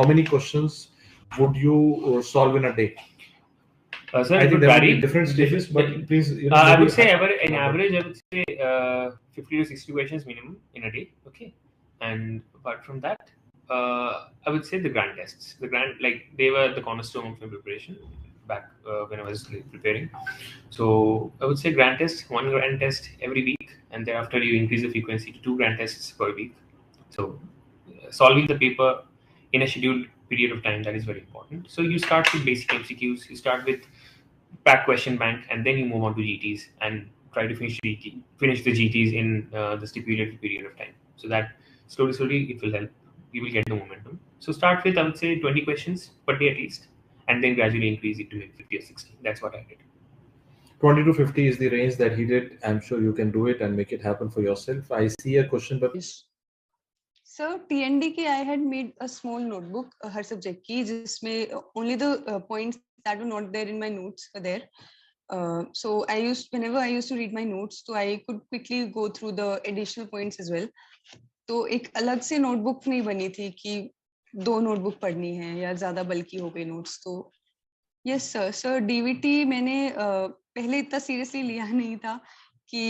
how many questions would you solve in a day? Sir, I think there will be different stages, but please, I would say in average, I would say 50 to 60 questions minimum in a day. Okay, and apart from that, I would say the grand tests. The grand, like, they were the cornerstone of my preparation back when I was preparing. So I would say grand test, one grand test every week, and thereafter you increase the frequency to 2 grand tests per week. So solving the paper in a scheduled period of time, that is very important. So you start with basic MCQs, you start with pack question bank, and then you move on to GTs and try to finish the GTs in the stipulated period of time. So that slowly it will help. You will get the momentum. So start with, I would say, 20 questions per day at least, and then gradually increase it to maybe 50 or 60. That's what I did. 20 to 50 is the range that he did. I'm sure you can do it and make it happen for yourself. I see a question, but So TND ki, I had made a small notebook her subject ki, jisme only the points that were not there in my notes were there. So whenever I used to read my notes, so I could quickly go through the additional points as well. तो एक अलग से notebook नहीं बनी थी कि 2 notebook पढ़नी है या ज्यादा बल्कि हो गई नोट्स. तो यस सर डीवीटी मैंने पहले इतना सीरियसली लिया नहीं था कि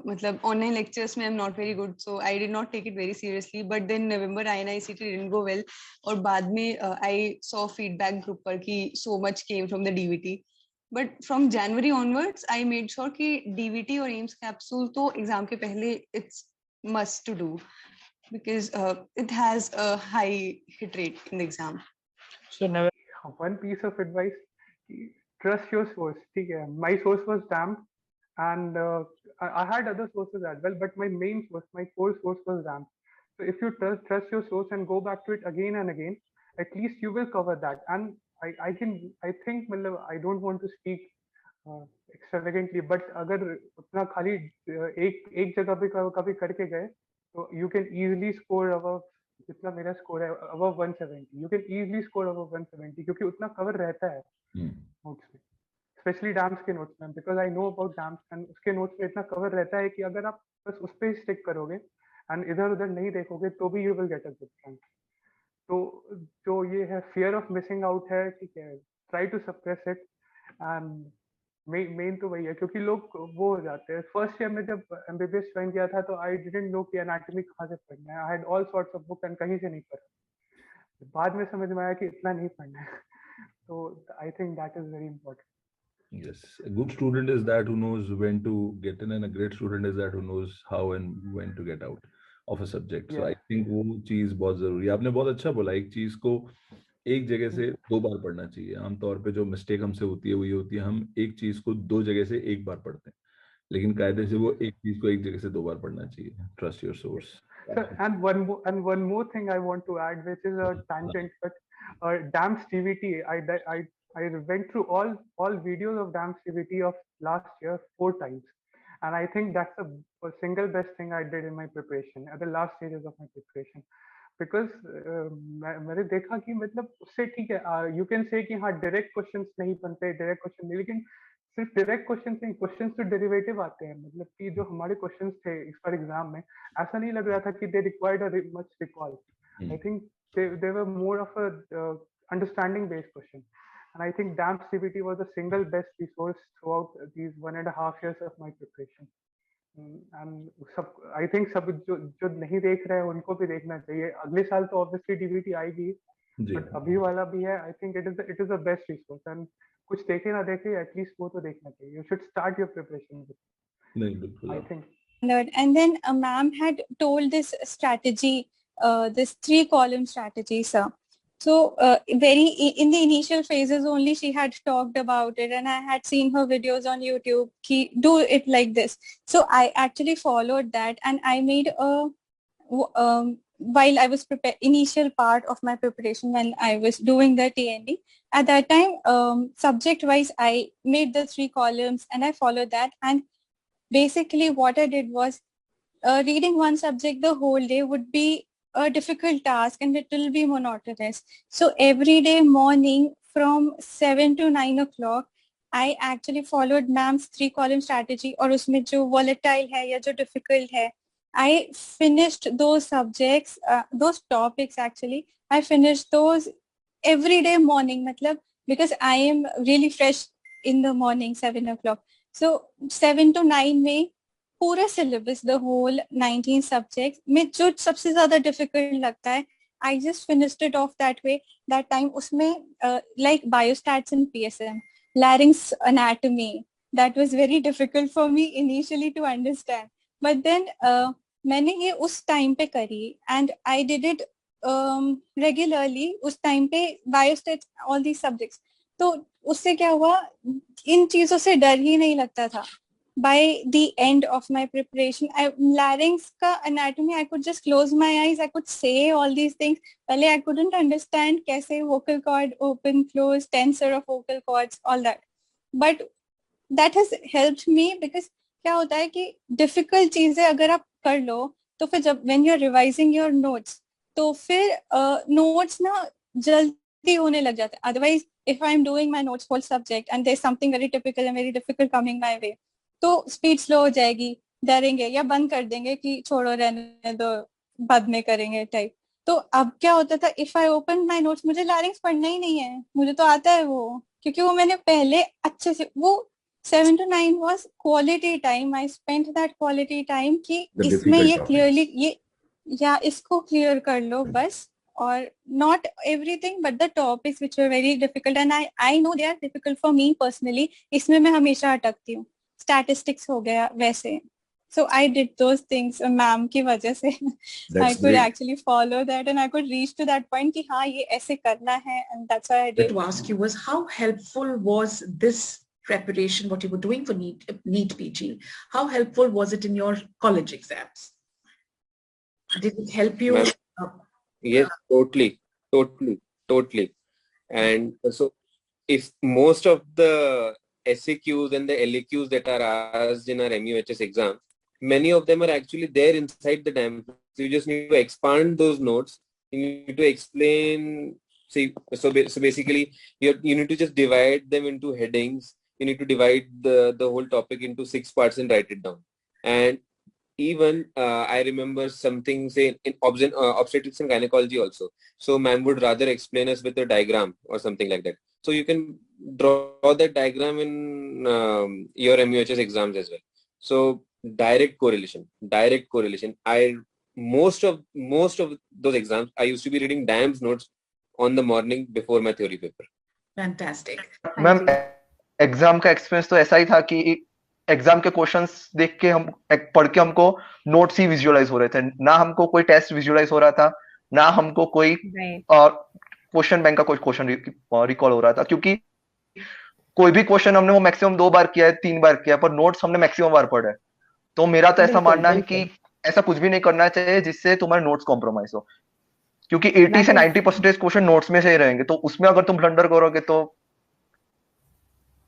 मतलब ऑनलाइन लेक्चर्स में I am not very good, so I did not take it very seriously. But then November INICT didn't go well, और बाद में आई सॉ फीडबैक ग्रुप पर कि so much came from the DVT. But from January onwards I made sure कि DVT और AIIMS capsule तो exam के पहले it's must to do, because it has a high hit rate in the exam. So never one piece of advice: trust your source. Okay, my source was DAMP, and I had other sources as well, but my main source, my core source was DAMP. So if you trust your source and go back to it again and again, at least you will cover that. And I think I don't want to speak extravagantly, but अगर उतना खाली एक जगह पे कभी करके गए तो you can easily score above, जितना मेरा स्कोर है above 170, you can easily score above 170 क्योंकि उतना कवर रहता है नोट्स में, स्पेशली डैम्स के नोट्स में, because I know about dams and उसके नोट्स में इतना कवर रहता है कि अगर आप बस उस पर स्टिक करोगे एंड इधर उधर नहीं देखोगे तो भी you will get a good rank. तो जो ये है फियर ऑफ मिसिंग आउट है, ठीक है, try to suppress it. And main तो वही है क्योंकि लोग वो हो जाते हैं. फर्स्ट ईयर में जब MBBS ज्वाइन किया था तो आई डिडंट नो कि एनाटॉमी कहाँ से पढ़ना है. I had all sorts of book and कहीं से नहीं पढ़ा. बाद में समझ में आया कि इतना नहीं पढ़ना है. तो I think that is very important. Yes, a good student is that who knows when to get in, and a great student is that who knows how and when to get out of a subject. So I think वो चीज बहुत जरूरी है. आपने बहुत अच्छा बोला, एक चीज को एक जगह से 2 बार पढ़ना चाहिए. आमतौर पे जो मिस्टेक हमसे होती है वो ये होती है, हम एक चीज को 2 जगह से 1 बार पढ़ते हैं, लेकिन कायदे से वो एक चीज को एक जगह से 2 बार पढ़ना चाहिए. Trust your source. And one more thing I want to add, which is a tangent, but DAMS DVT, I went through all videos of DAMS DVT of last year 4 times, and I think that's the single best thing I did in my preparation at the last stages of my preparation. Because मैंने देखा कि मतलब उससे ठीक है, you can say कि हाँ direct questions नहीं बनते, डायरेक्ट क्वेश्चन नहीं, लेकिन सिर्फ डायरेक्ट क्वेश्चन नहीं, क्वेश्चंस तो डेरिवेटिव आते हैं. मतलब कि जो हमारे क्वेश्चंस थे इस बार एग्जाम में, ऐसा नहीं लग रहा था कि they required a much recall. I think they were more of a understanding based question, and I think DAMS CBT was the single best resource throughout these 1.5 years of my preparation. And सब I think सब जो नहीं देख रहे हैं उनको भी देखना चाहिए. अगले साल तो ऑब्वियसली डीवीटी आएगी, बट अभी वाला भी है. I think it is the best resource, and कुछ देखे ना देखे एटलीस्ट वो तो देखना चाहिए. You should start your preparation with. नहीं, बिल्कुल. I think and then a ma'am had told this strategy, this 3-column strategy, sir. So very in the initial phases only she had talked about it, and I had seen her videos on YouTube. Ki do it like this. So I actually followed that, and I made a while I was initial part of my preparation when I was doing the TND. At that time, subject wise, I made the 3 columns and I followed that. And basically what I did was reading one subject the whole day would be a difficult task and it will be monotonous. So every day morning from 7 to 9 o'clock, I actually followed ma'am's 3-column strategy. और उसमें जो volatile है या जो difficult है, I finished those subjects, those topics actually. I finished those every day morning, matlab, because I am really fresh in the morning, 7 o'clock. So 7 to 9 में पूरा syllabus, the whole 19 subjects में जो सबसे ज़्यादा difficult लगता है, I just finished it off that way. That time उसमें like biostats and PSM, larynx anatomy, that was very difficult for me initially to understand. But then मैंने ये उस टाइम पे करी and I did it regularly उस time पे biostats, all these subjects. तो उससे क्या हुआ, इन चीजों से डर ही नहीं लगता था. By the end of my preparation, larynx का anatomy, I could just close my eyes, I could say all these things. पहले I couldn't understand कैसे vocal cord open, close, tensor of vocal cords, all that. But that has helped me because क्या होता है कि difficult चीजें अगर आप कर लो तो फिर जब when you're revising your notes तो फिर notes ना जल्दी होने लग जाते हैं. Otherwise, if I'm doing my notes whole subject and there's something very typical and very difficult coming my way, तो स्पीड स्लो हो जाएगी, डरेंगे या बंद कर देंगे कि छोड़ो रहने दो बाद में करेंगे टाइप. तो अब क्या होता था, if I open my notes, मुझे लारिंक्स पढ़ना ही नहीं है, मुझे तो आता है वो, क्योंकि वो मैंने पहले अच्छे से, वो 7 to 9 was quality time. I spent that quality time कि इसमें ये clearly ये या इसको clear कर लो बस, और not everything but the topics which were very difficult and I know they are difficult for me personally. इसमें मैं हमेशा अटकती हूँ. Statistics हो गया वैसे. So I did those things ma'am की वजह से. I could actually follow that and I could reach to that point कि हाँ ये ऐसे करना है, and that's why I did. To ask you was how helpful was this preparation, what you were doing for NEET PG? How helpful was it in your college exams? Did it help you? Yes, totally. And so if most of the SAQs and the LAQs that are asked in our MUHS exam, many of them are actually there inside the DAM. So you just need to expand those notes. You need to explain. See, so basically, you need to just divide them into headings. You need to divide the whole topic into 6 parts and write it down. And even I remember something, say, in obstetrics and gynecology also. So ma'am would rather explain us with a diagram or something like that. So you can draw that diagram in your MUHS exams as well. So direct correlation. Most of those exams, I used to be reading DAMS notes on the morning before my theory paper. Fantastic. Ma'am exam का experience तो ऐसा ही था कि exam के questions देख के हम पढ़ के हमको नोट्स ही विजुअलाइज हो रहे थे, ना हमको कोई टेस्ट विजुअलाइज हो रहा था, ना हमको कोई क्वेश्चन बैंक का कोई क्वेश्चन रिकॉल हो रहा था, क्योंकि कोई भी क्वेश्चन हमने वो मैक्सिमम 2 बार किया है, 3 बार किया है, पर नोट्स हमने मैक्सिमम बार पढ़ा है. तो मेरा तो ऐसा मानना है कि ऐसा कुछ भी नहीं करना चाहिए जिससे तुम्हारे नोट्स कॉम्प्रोमाइज हो, क्योंकि 80 से 90% क्वेश्चन नोट्स में से ही रहेंगे. तो उसमें अगर तुम ब्लंडर करोगे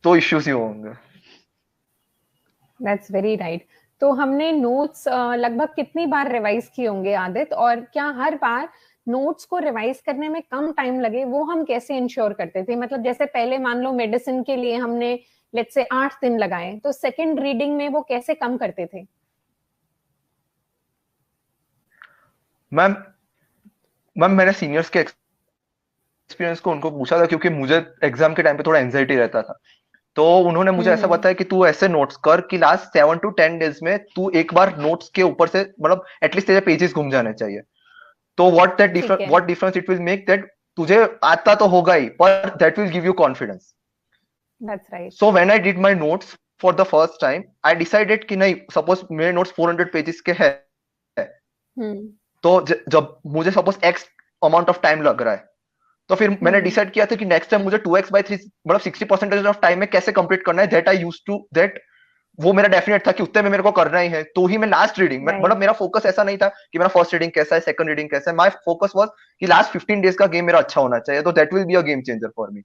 तो इश्यूज ही होंगे. That's very right. तो हमने नोट्स लगभग कितनी बार रिवाइज किए होंगे आदित्य, और क्या हर बार नोट्स को रिवाइज करने में कम टाइम लगे, वो हम कैसे इंश्योर करते थे? मतलब जैसे पहले मान लो मेडिसिन के लिए हमने लेट्स से 8 दिन लगाए, तो सेकंड रीडिंग में वो कैसे कम करते थे? मैम मैंने सीनियर्स के एक्सपीरियंस को उनको पूछा था, क्योंकि मुझे एग्जाम के टाइम पे थोड़ा एंजाइटी रहता था. तो उन्होंने मुझे ऐसा बताया कि तू ऐसे नोट्स कर कि लास्ट 7 to 10 डेज में तू एक बार नोट्स के ऊपर से, मतलब एटलीस्ट तेरे पेजेस घूम जाने चाहिए. तो what difference it will make, that तुझे आता तो होगा ही, पर that will give you confidence. That's right. So when I did my notes for the first time, I decided कि नहीं, सपोज मेरे नोट्स 400 पेजेस के हैं, तो जब मुझे suppose x amount of time लग रहा है, तो फिर मैंने डिसाइड किया था कि नेक्स्ट टाइम मुझे 2x/3 मतलब 60% ऑफ टाइम में कैसे कंप्लीट करना है. That I used to that, वो मेरा डेफिनेट था कि उतने में मेरे को करना ही है. तो ही मैं लास्ट रीडिंग, मतलब मेरा फोकस ऐसा नहीं था कि मेरा फर्स्ट रीडिंग कैसा है, सेकंड रीडिंग कैसा है. माय फोकस वाज कि लास्ट 15 डेज का गेम मेरा अच्छा होना चाहिए, तो that will be a game changer for me.